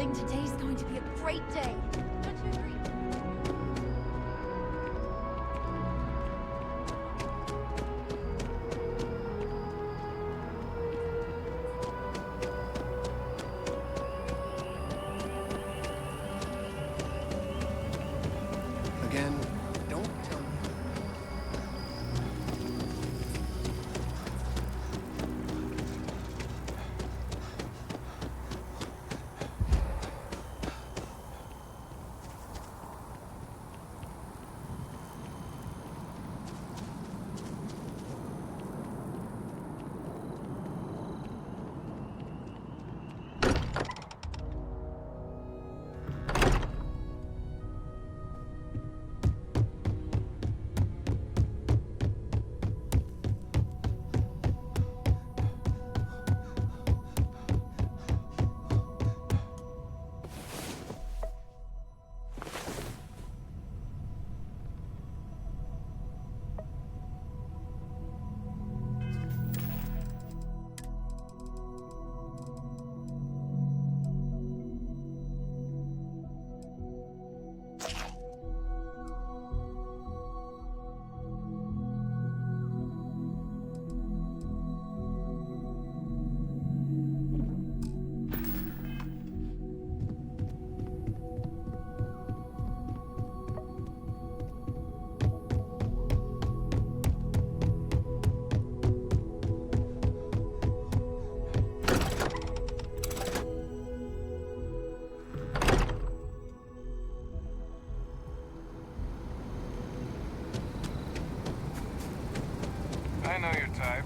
morning. Today's going to be a great day. Don't you agree? Again, don't tell me. I know your type.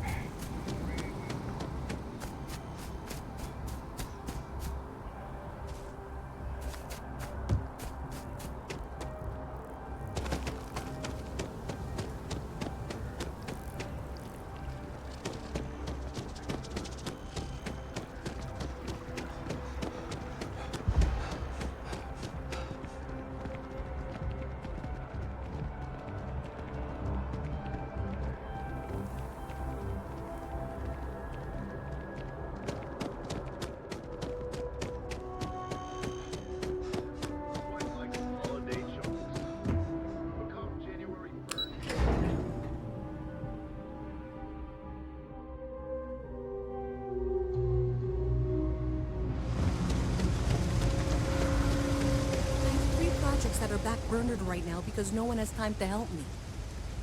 That are backburnered right now because no one has time to help me.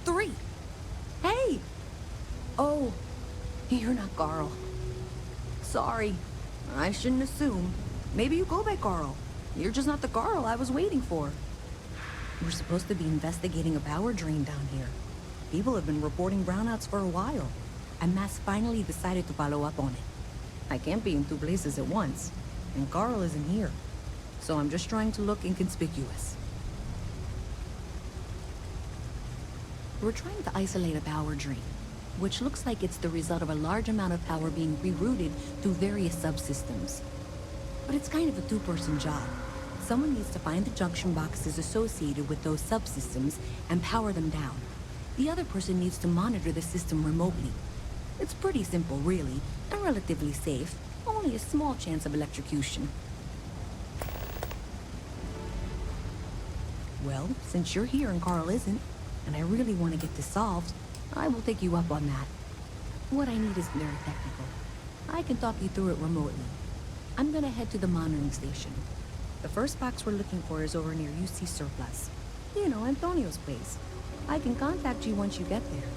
3. Hey! Oh, you're not Carl. Sorry. I shouldn't assume. Maybe you go by Carl. You're just not the Carl I was waiting for. We're supposed to be investigating a power drain down here. People have been reporting brownouts for a while, and Mass finally decided to follow up on it. I can't be in 2 places at once, and Carl isn't here. So I'm just trying to look inconspicuous. We're trying to isolate a power drain, which looks like it's the result of a large amount of power being rerouted to various subsystems. But it's kind of a 2-person job. Someone needs to find the junction boxes associated with those subsystems and power them down. The other person needs to monitor the system remotely. It's pretty simple, really, and relatively safe. Only a small chance of electrocution. Well, since you're here and Carl isn't, and I really want to get this solved, I will take you up on that. What I need isn't very technical. I can talk you through it remotely. I'm gonna head to the monitoring station. The first box we're looking for is over near UC Surplus. You know, Antonio's place. I can contact you once you get there.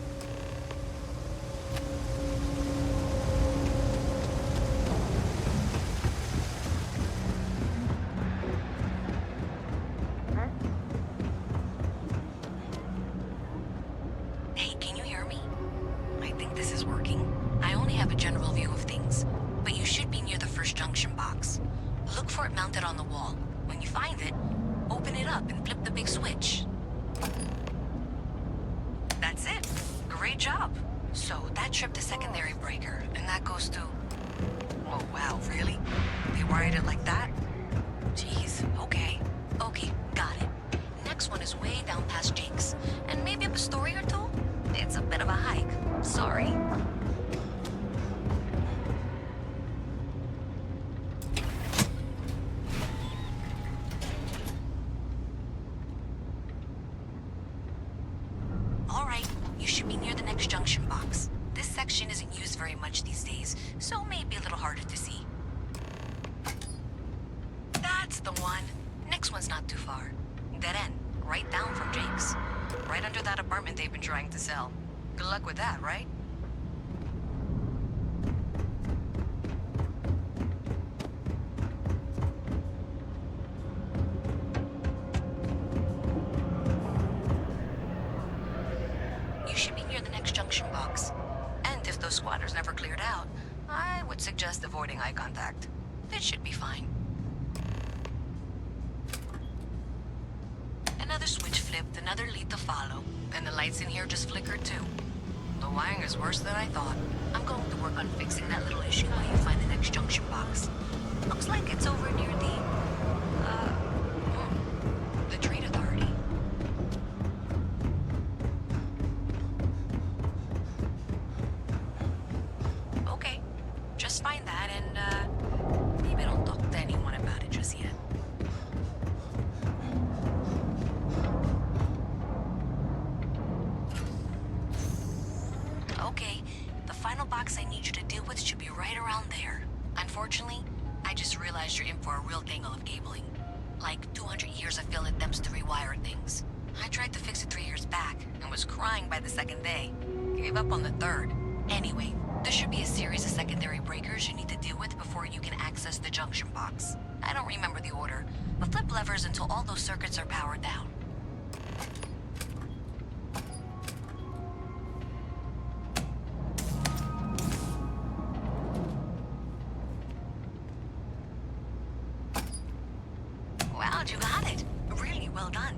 luck with that, right? You should be near the next junction box. And if those squatters never cleared out, I would suggest avoiding eye contact. It should be fine. Another switch flipped, another lead to follow, and the lights in here just flickered too. The wiring is worse than I thought. I'm going to work on fixing that little issue while you find the next junction box. Looks like it's over near the Trade Authority. Okay, just find that and, maybe don't talk to anyone about it just yet. Okay, the final box I need you to deal with should be right around there. Unfortunately, I just realized you're in for a real tangle of cabling. Like 200 years of field attempts to rewire things. I tried to fix it 3 years back and was crying by the second day. Gave up on the third. Anyway, there should be a series of secondary breakers you need to deal with before you can access the junction box. I don't remember the order, but flip levers until all those circuits are powered down. Wow, you got it. Really well done.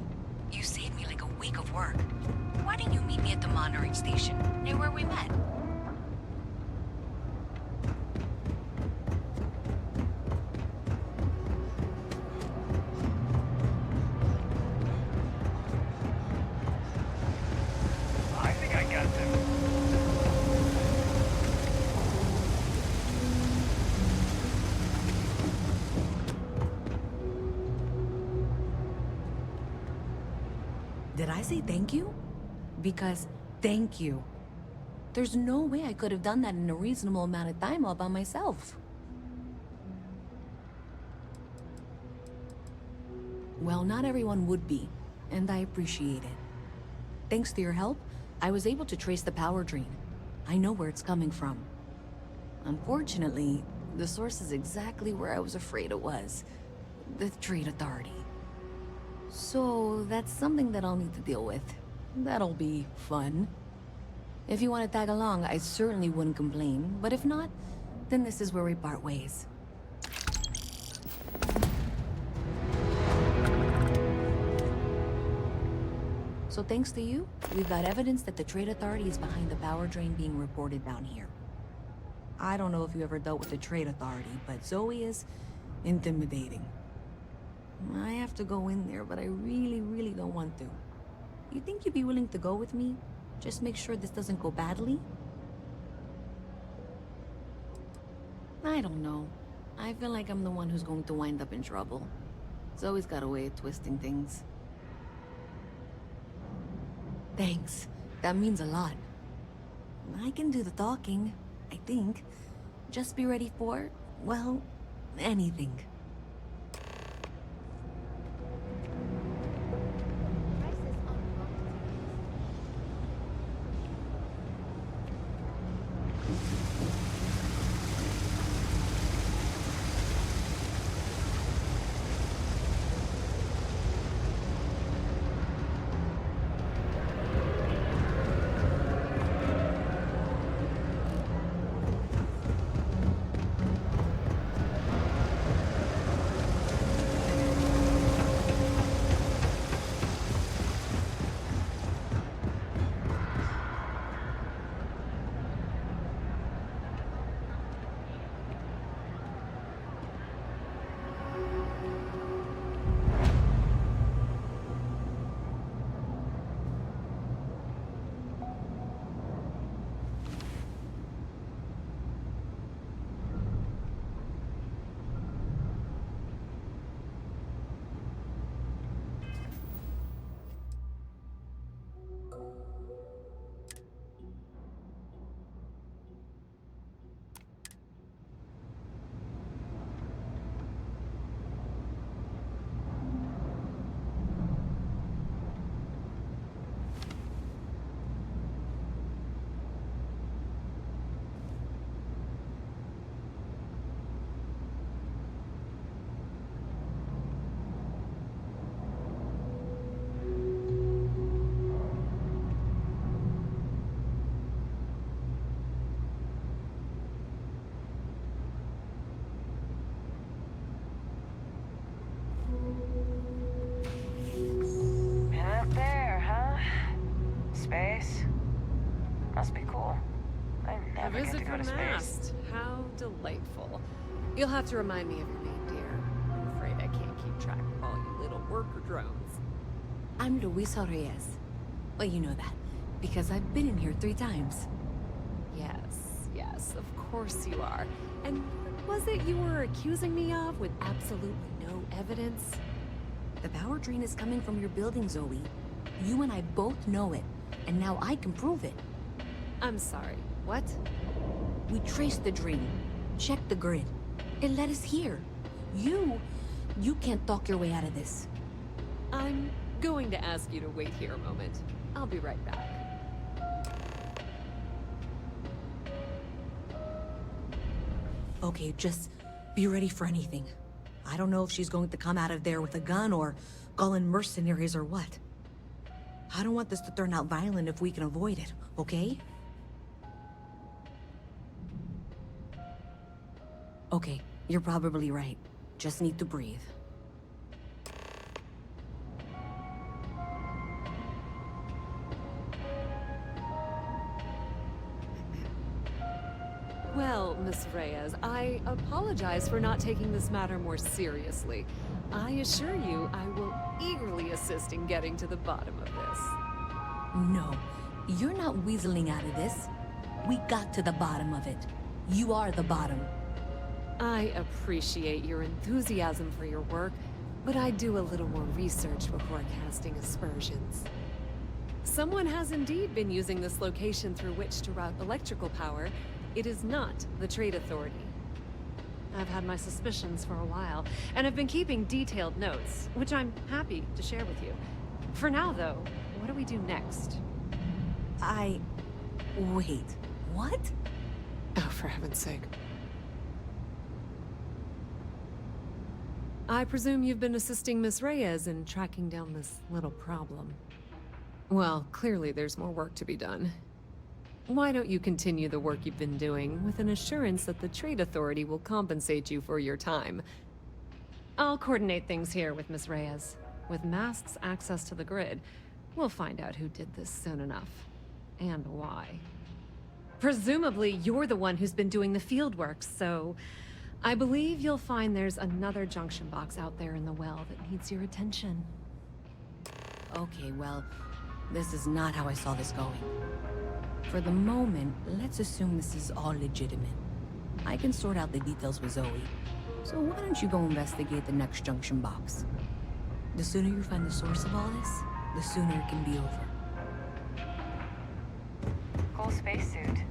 You saved me like a week of work. Why didn't you meet me at the monitoring station, near where we met? I think I got them. Did I say thank you? Because thank you. There's no way I could have done that in a reasonable amount of time all by myself. Well, not everyone would be, and I appreciate it. Thanks to your help, I was able to trace the power drain. I know where it's coming from. Unfortunately, the source is exactly where I was afraid it was. The Trade Authority. So, that's something that I'll need to deal with. That'll be fun. If you want to tag along, I certainly wouldn't complain, but if not, then this is where we part ways. So thanks to you, we've got evidence that the Trade Authority is behind the power drain being reported down here. I don't know if you ever dealt with the Trade Authority, but Zoe is intimidating. I have to go in there, but I really don't want to. You think you'd be willing to go with me? Just make sure this doesn't go badly? I don't know. I feel like I'm the one who's going to wind up in trouble. Zoe's got a way of twisting things. Thanks. That means a lot. I can do the talking, I think. Just be ready for, well, anything. Crisis unlocked. must be cool. I A never get visit to go from to the space. past. How delightful. You'll have to remind me of your name, dear. I'm afraid I can't keep track of all you little worker drones. I'm Luisa Reyes. Well, you know that, because I've been in here 3 times. Yes, of course you are. And what was it you were accusing me of with absolutely no evidence? The power drain is coming from your building, Zoe. You and I both know it, and now I can prove it. I'm sorry, what? We traced the drain, checked the grid. It led us here. You can't talk your way out of this. I'm going to ask you to wait here a moment. I'll be right back. Okay, just be ready for anything. I don't know if she's going to come out of there with a gun or call in mercenaries or what. I don't want this to turn out violent if we can avoid it, okay? Okay, you're probably right. Just need to breathe. Well, Miss Reyes, I apologize for not taking this matter more seriously. I assure you I will eagerly assist in getting to the bottom of this. No, you're not weaseling out of this. We got to the bottom of it. You are the bottom. I appreciate your enthusiasm for your work, but I do a little more research before casting aspersions. Someone has indeed been using this location through which to route electrical power. It is not the Trade Authority. I've had my suspicions for a while, and I've been keeping detailed notes, which I'm happy to share with you. For now, though, what do we do next? Wait, what? Oh, for heaven's sake. I presume you've been assisting Miss Reyes in tracking down this little problem. Well, clearly there's more work to be done. Why don't you continue the work you've been doing with an assurance that the Trade Authority will compensate you for your time? I'll coordinate things here with Miss Reyes. With Mast's access to the grid, we'll find out who did this soon enough. And why. Presumably, you're the one who's been doing the field work, so I believe you'll find there's another junction box out there in the well that needs your attention. Okay, well, this is not how I saw this going. For the moment, let's assume this is all legitimate. I can sort out the details with Zoe. So why don't you go investigate the next junction box? The sooner you find the source of all this, the sooner it can be over. Cool spacesuit.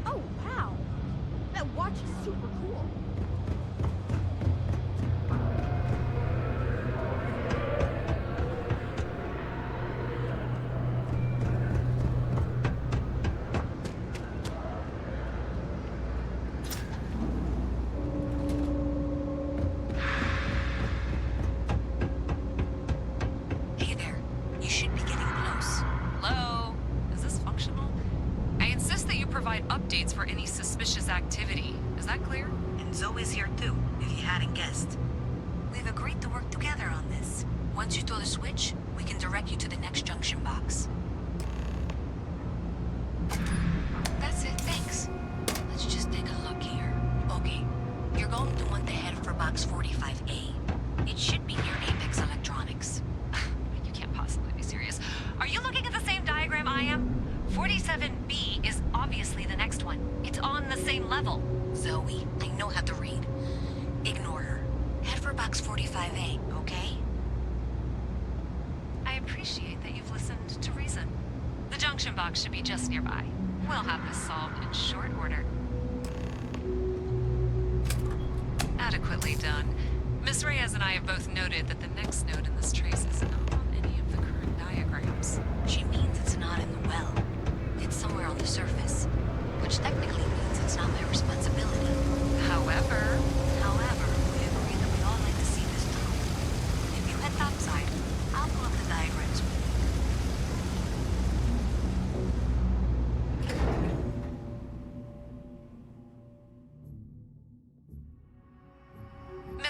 Oh, wow! That watch is super cool. Hey there. You should be getting close. Hello? Is this functional? I insist that you provide updates for any suspicious activity. Is that clear? And Zoe's here too, if you hadn't guessed. We've agreed to work together on this. Once you throw the switch, we can direct you to the next junction box. That's it, thanks. Let's just take a look here. Okay, you're going to want to head for box 45A. It should be near Apex Electronics. You can't possibly be serious. Are you looking at the same diagram I am? 47B is obviously the next one. It's on the same level. Zoe, I know how to read. Ignore her. Head for box 45A, okay? I appreciate that you've listened to reason. The junction box should be just nearby. We'll have this solved in short order. Adequately done. Miss Reyes and I have both noted that the next node in this trace is not on any of the current diagrams. She means it's not in the well. It's somewhere on the surface. Which technically means it's not my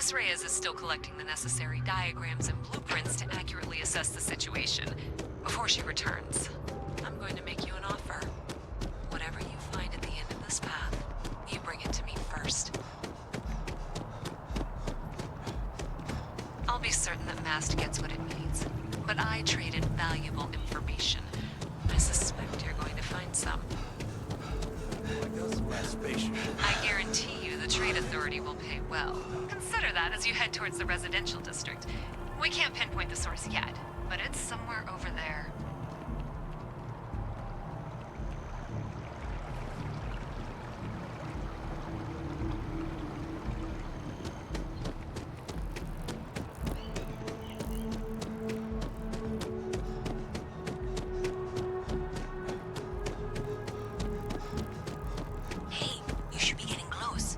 Miss Reyes is still collecting the necessary diagrams and blueprints to accurately assess the situation. Before she returns, I'm going to make you an offer. Whatever you find at the end of this path, you bring it to me first. I'll be certain that Mast gets what it needs, but I traded valuable information. I suspect you're going to find some. Like us, that spaceship. I guarantee you the Trade Authority will pay well. Consider that as you head towards the residential district. We can't pinpoint the source yet, but it's somewhere over there. Hey, you should be getting close.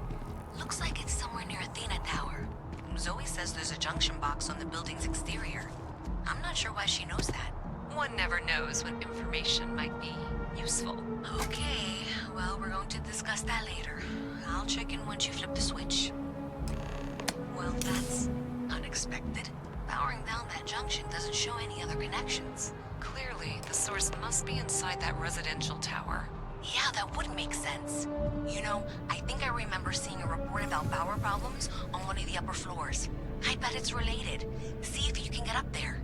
Looks like it's somewhere near Athena Tower. Zoe says there's a junction box on the building's exterior. I'm not sure why she knows that. One never knows when information might be useful. Okay, well, we're going to discuss that later. I'll check in once you flip the switch. Well, that's unexpected. Powering down that junction doesn't show any other connections. Clearly, the source must be inside that residential tower. Yeah, that would make sense. You know, I think I remember seeing a report about power problems on one of the upper floors. I bet it's related. See if you can get up there.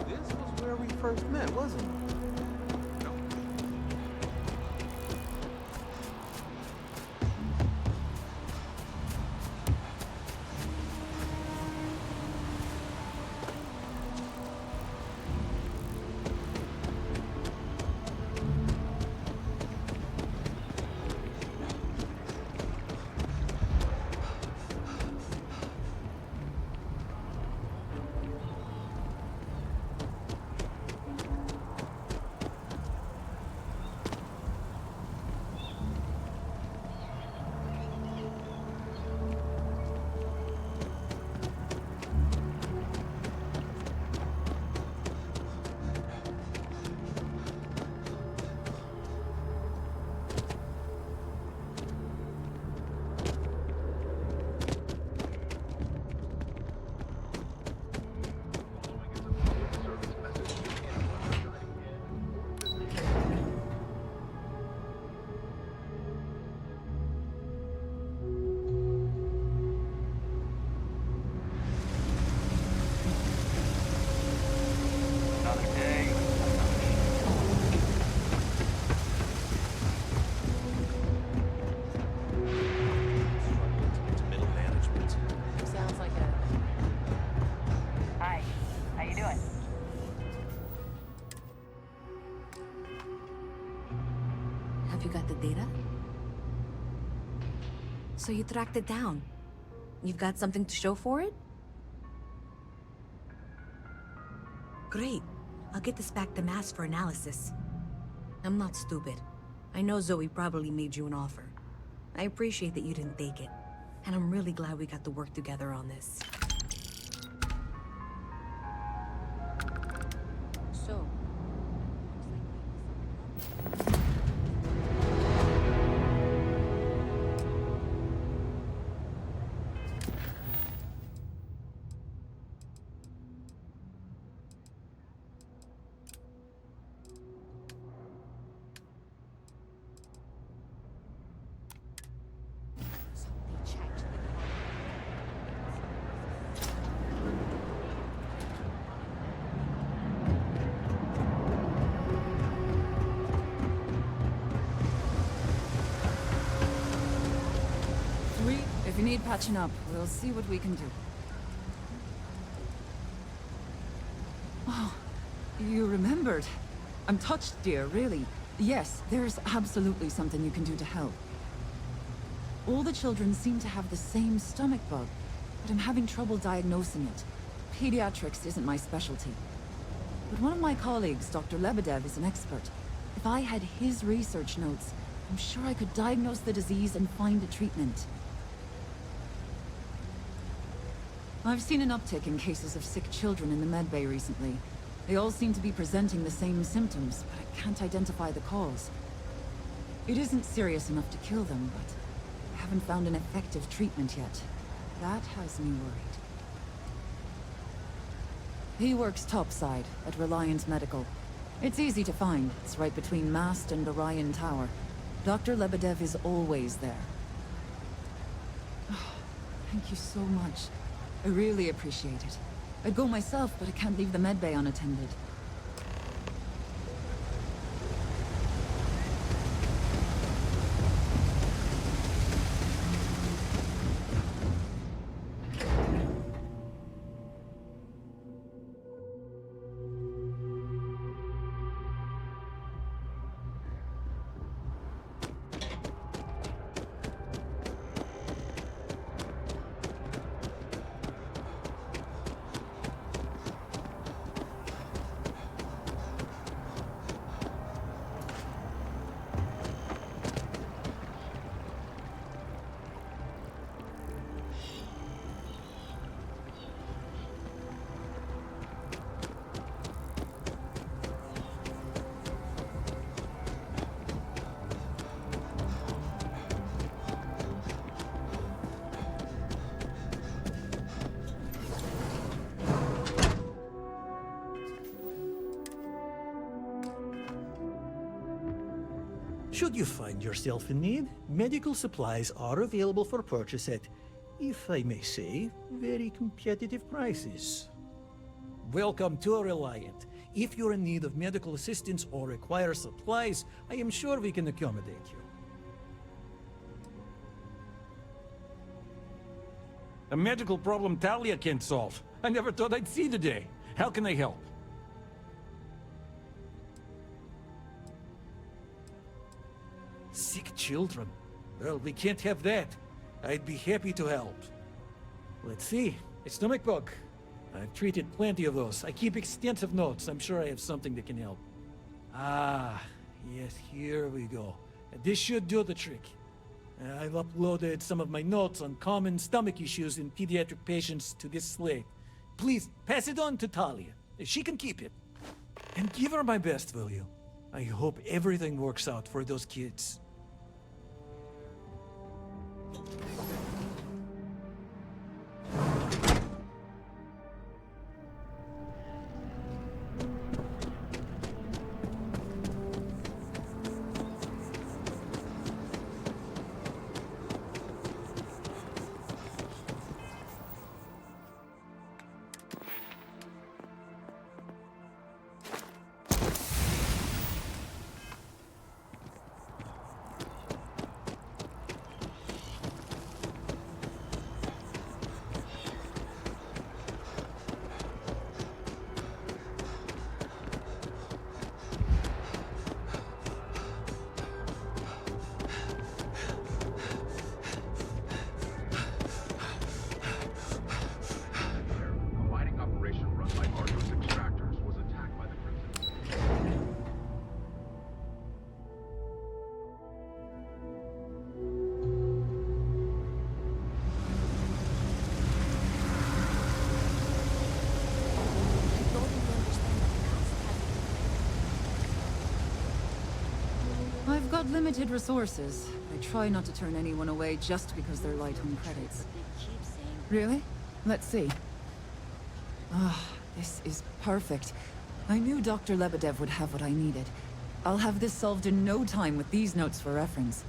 This was where we first met, wasn't it? Another day. Struggling to get to middle management. Sounds like a... Hi. How you doing? Have you got the data? So you tracked it down. You've got something to show for it? Great. I'll get this back to Mass for analysis. I'm not stupid. I know Zoe probably made you an offer. I appreciate that you didn't fake it. And I'm really glad we got to work together on this. So... If you need patching up, we'll see what we can do. Oh, you remembered. I'm touched, dear, really. Yes, there's absolutely something you can do to help. All the children seem to have the same stomach bug, but I'm having trouble diagnosing it. Pediatrics isn't my specialty. But one of my colleagues, Dr. Lebedev, is an expert. If I had his research notes, I'm sure I could diagnose the disease and find a treatment. I've seen an uptick in cases of sick children in the medbay recently. They all seem to be presenting the same symptoms, but I can't identify the cause. It isn't serious enough to kill them, but I haven't found an effective treatment yet. That has me worried. He works topside at Reliant Medical. It's easy to find. It's right between Mast and Orion Tower. Dr. Lebedev is always there. Oh, thank you so much. I really appreciate it. I'd go myself, but I can't leave the medbay unattended. Should you find yourself in need, medical supplies are available for purchase at, if I may say, very competitive prices. Welcome to Reliant. If you're in need of medical assistance or require supplies, I am sure we can accommodate you. A medical problem Talia can't solve. I never thought I'd see the day. How can I help? Sick children. Well, we can't have that. I'd be happy to help. Let's see. A stomach bug. I've treated plenty of those. I keep extensive notes. I'm sure I have something that can help. Ah, yes, here we go. This should do the trick. I've uploaded some of my notes on common stomach issues in pediatric patients to this slate. Please, pass it on to Talia. She can keep it. And give her my best, will you? I hope everything works out for those kids. With limited resources, I try not to turn anyone away just because they're light on credits. Really? Let's see. Ah, this is perfect. I knew Dr. Lebedev would have what I needed. I'll have this solved in no time with these notes for reference.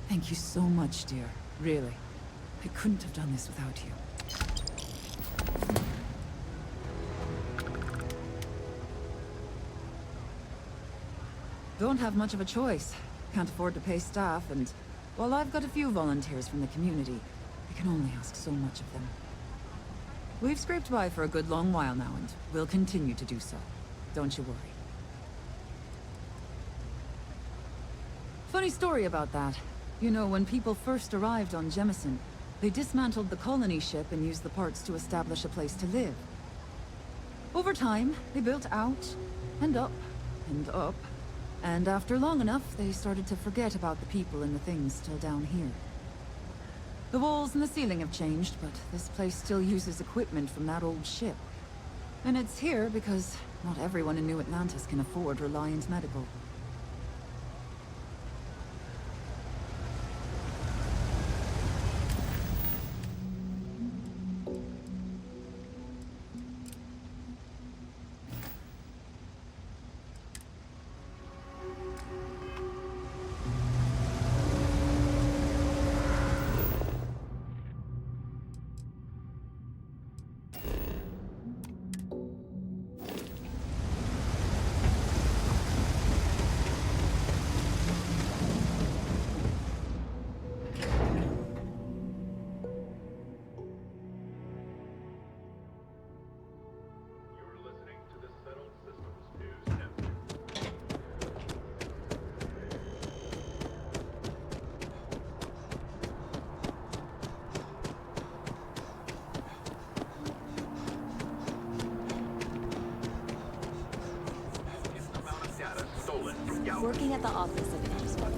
Thank you so much, dear. Really. I couldn't have done this without you. Don't have much of a choice. Can't afford to pay staff, and while I've got a few volunteers from the community, I can only ask so much of them. We've scraped by for a good long while now, and we'll continue to do so. Don't you worry. Funny story about that. You know, when people first arrived on Jemison, they dismantled the colony ship and used the parts to establish a place to live. Over time, they built out, and up, and up. And after long enough, they started to forget about the people and the things still down here. The walls and the ceiling have changed, but this place still uses equipment from that old ship. And it's here because not everyone in New Atlantis can afford Reliant Medical. Working at the office of Embark.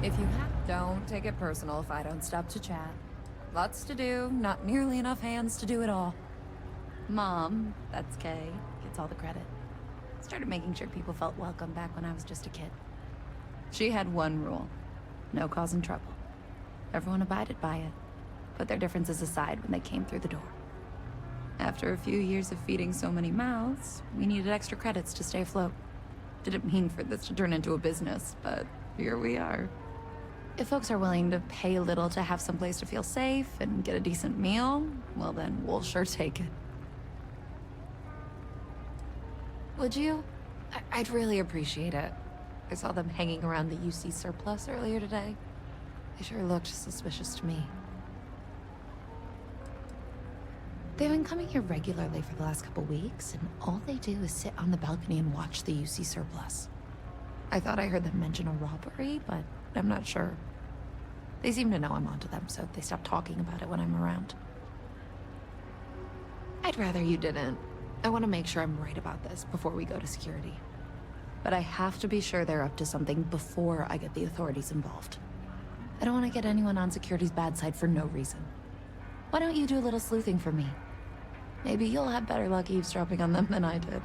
If you have, don't take it personal if I don't stop to chat. Lots to do, not nearly enough hands to do it all. Mom, that's Kay, gets all the credit. Started making sure people felt welcome back when I was just a kid. She had one rule. No causing trouble. Everyone abided by it. Put their differences aside when they came through the door. After a few years of feeding so many mouths, we needed extra credits to stay afloat. Didn't mean for this to turn into a business, but here we are. If folks are willing to pay a little to have someplace to feel safe and get a decent meal, well then, we'll sure take it. Would you? I'd really appreciate it. I saw them hanging around the UC surplus earlier today. They sure looked suspicious to me. They've been coming here regularly for the last couple weeks, and all they do is sit on the balcony and watch the UC surplus. I thought I heard them mention a robbery, but I'm not sure. They seem to know I'm onto them, so they stop talking about it when I'm around. I'd rather you didn't. I want to make sure I'm right about this before we go to security. But I have to be sure they're up to something before I get the authorities involved. I don't want to get anyone on security's bad side for no reason. Why don't you do a little sleuthing for me? Maybe you'll have better luck eavesdropping on them than I did.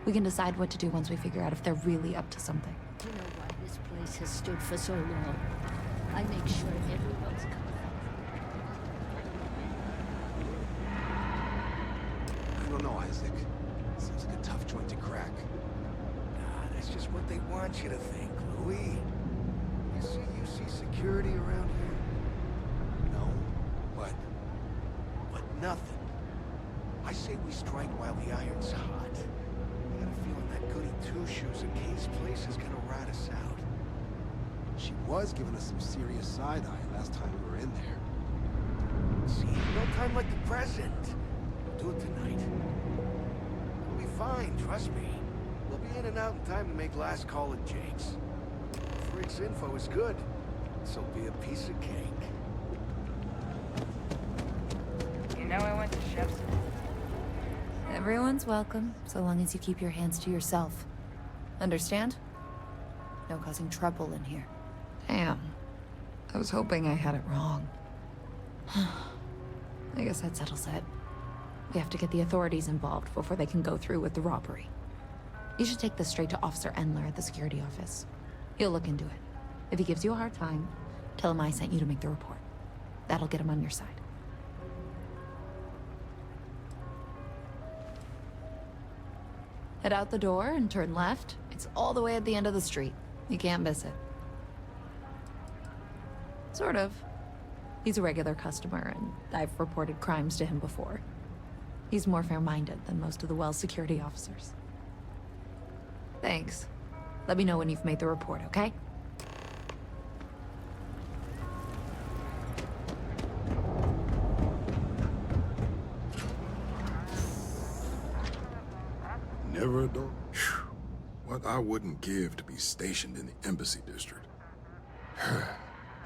We can decide what to do once we figure out if they're really up to something. You know why this place has stood for so long? I make sure everyone's covered. I don't know, Isaac. Seems like a tough joint to crack. Nah, that's just what they want you to think, Louis. You see security around here? No, but Nothing. I say we strike while the iron's hot. I got a feeling that goody two-shoes in Kay's place is gonna rat us out. she was giving us some serious side-eye last time we were in there. See, no time like the present. We'll do it tonight. We'll be fine, trust me. We'll be in and out in time to make last call at Jake's. Frick's info is good. This'll be a piece of cake. You know I went to chef's school. Everyone's welcome, so long as you keep your hands to yourself. Understand? No causing trouble in here. Damn. I was hoping I had it wrong. I guess that settles it. We have to get the authorities involved before they can go through with the robbery. You should take this straight to Officer Endler at the security office. He'll look into it. If he gives you a hard time, tell him I sent you to make the report. That'll get him on your side. Head out the door and turn left. It's all the way at the end of the street. You can't miss it. Sort of. He's a regular customer, and I've reported crimes to him before. He's more fair-minded than most of the Wells security officers. Thanks. Let me know when you've made the report, okay? Never a door. What I wouldn't give to be stationed in the Embassy District.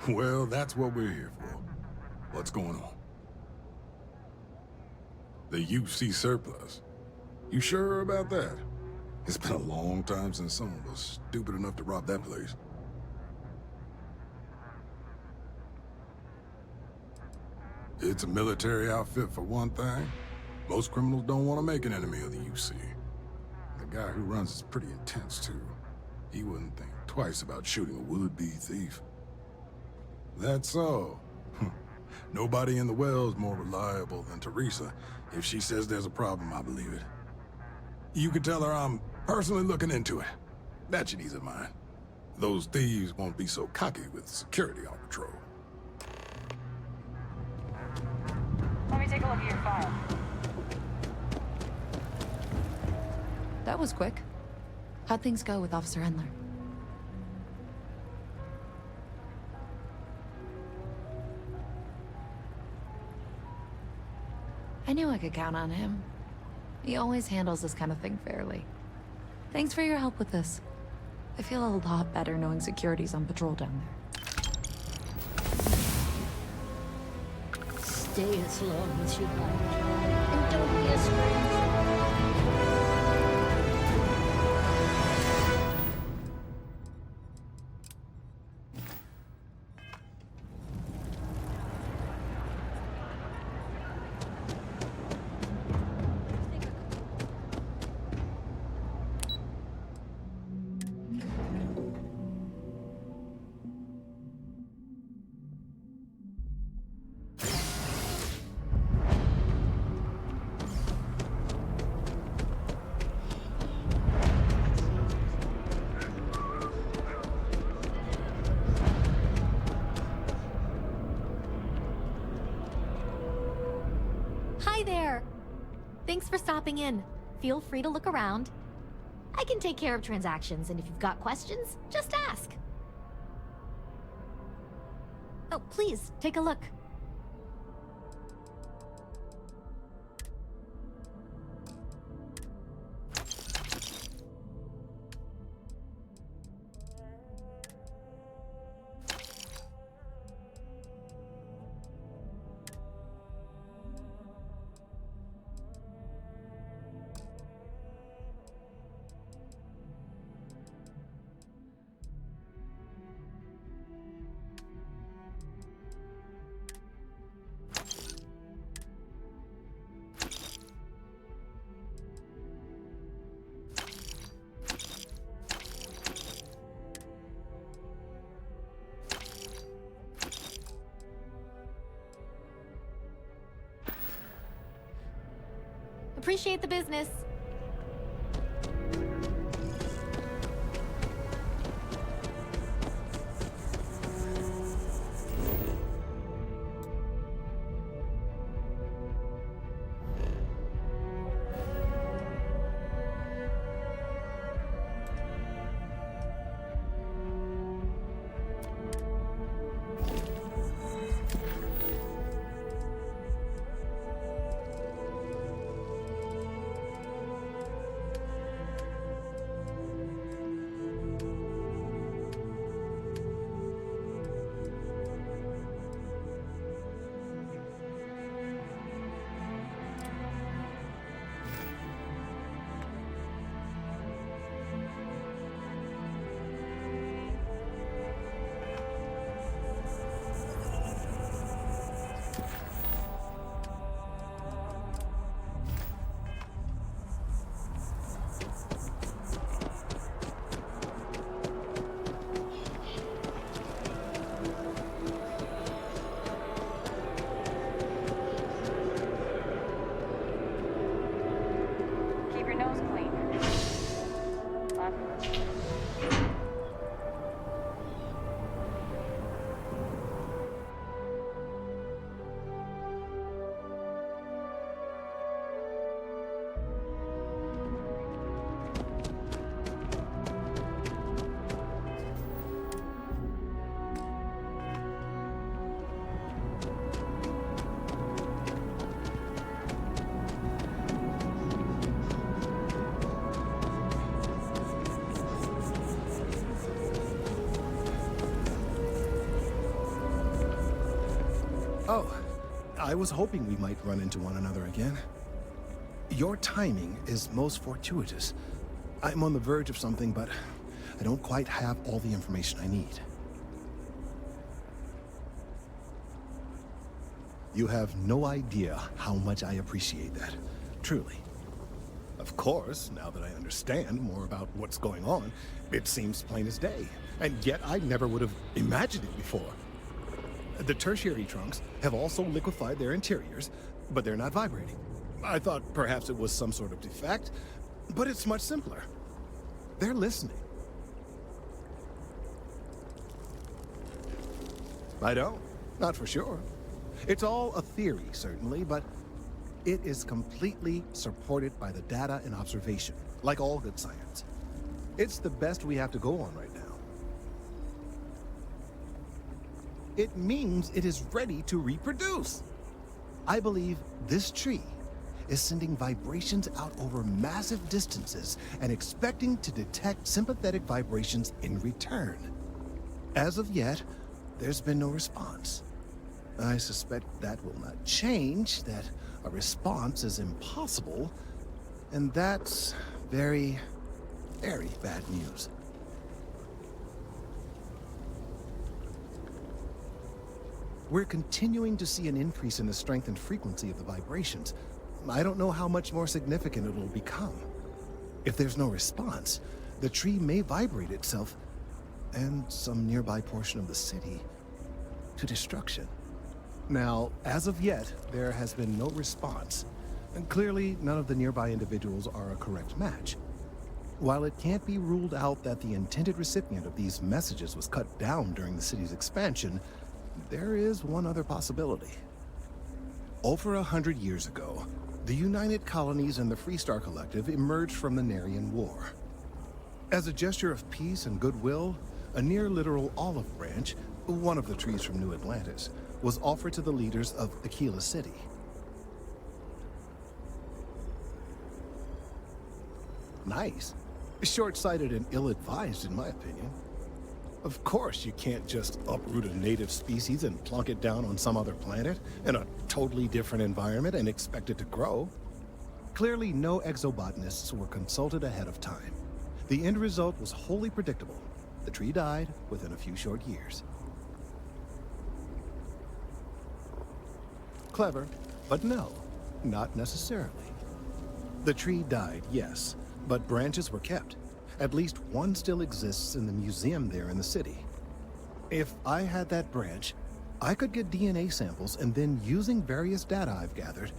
Well, that's what we're here for. What's going on? The UC surplus. You sure about that? It's been a long time since someone was stupid enough to rob that place. It's a military outfit for one thing. Most criminals don't want to make an enemy of the UC. The guy who runs is pretty intense, too. He wouldn't think twice about shooting a would-be thief. That's so. Nobody in the Wells more reliable than Teresa. If she says there's a problem, I believe it. You could tell her I'm personally looking into it. That should ease her mind. Those thieves won't be so cocky with security on patrol. Let me take a look at your file. That was quick. How'd things go with Officer Endler? I knew I could count on him. He always handles this kind of thing fairly. Thanks for your help with this. I feel a lot better knowing security's on patrol down there. Stay as long as you like. And don't be a stranger. Thanks for stopping in. Feel free to look around. I can take care of transactions, and if you've got questions, just ask. Oh, please, take a look. Appreciate the business. Keep your nose clean. Oh, I was hoping we might run into one another again. Your timing is most fortuitous. I'm on the verge of something, but I don't quite have all the information I need. You have no idea how much I appreciate that. Truly. Of course, now that I understand more about what's going on, it seems plain as day. And yet I never would have imagined it before. The tertiary trunks have also liquefied their interiors, but they're not vibrating. I thought perhaps it was some sort of defect, but it's much simpler. They're listening. I don't. Not for sure. It's all a theory, certainly, but it is completely supported by the data and observation, like all good science. It's the best we have to go on right now. It means it is ready to reproduce. I believe this tree is sending vibrations out over massive distances and expecting to detect sympathetic vibrations in return. As of yet, there's been no response. I suspect that will not change, that a response is impossible, and that's very, very bad news. We're continuing to see an increase in the strength and frequency of the vibrations. I don't know how much more significant it will become. If there's no response, the tree may vibrate itself, and some nearby portion of the city, to destruction. Now, as of yet, there has been no response, and clearly none of the nearby individuals are a correct match. While it can't be ruled out that the intended recipient of these messages was cut down during the city's expansion, there is one other possibility. Over 100 years ago, The United Colonies and the Freestar Collective emerged from the Narian War. As a gesture of peace and goodwill, a near-literal olive branch, one of the trees from New Atlantis, was offered to the leaders of Aquila City. Nice. Short-sighted and ill-advised, in my opinion. Of course, you can't just uproot a native species and plunk it down on some other planet in a totally different environment and expect it to grow. Clearly, no exobotanists were consulted ahead of time. The end result was wholly predictable. The tree died within a few short years. Clever, but no, not necessarily. The tree died, yes, but branches were kept. At least one still exists in the museum there in the city. If I had that branch, I could get DNA samples, and then using various data I've gathered,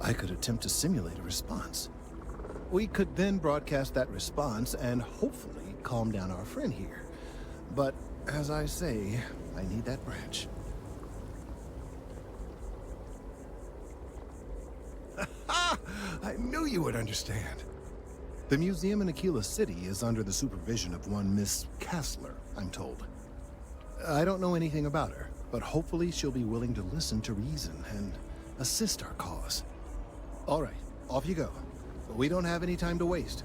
I could attempt to simulate a response. We could then broadcast that response and hopefully calm down our friend here. But as I say, I need that branch. I knew you would understand. The museum in Aquila City is under the supervision of one Miss Kessler, I'm told. I don't know anything about her, but hopefully she'll be willing to listen to reason and assist our cause. All right, off you go. But we don't have any time to waste.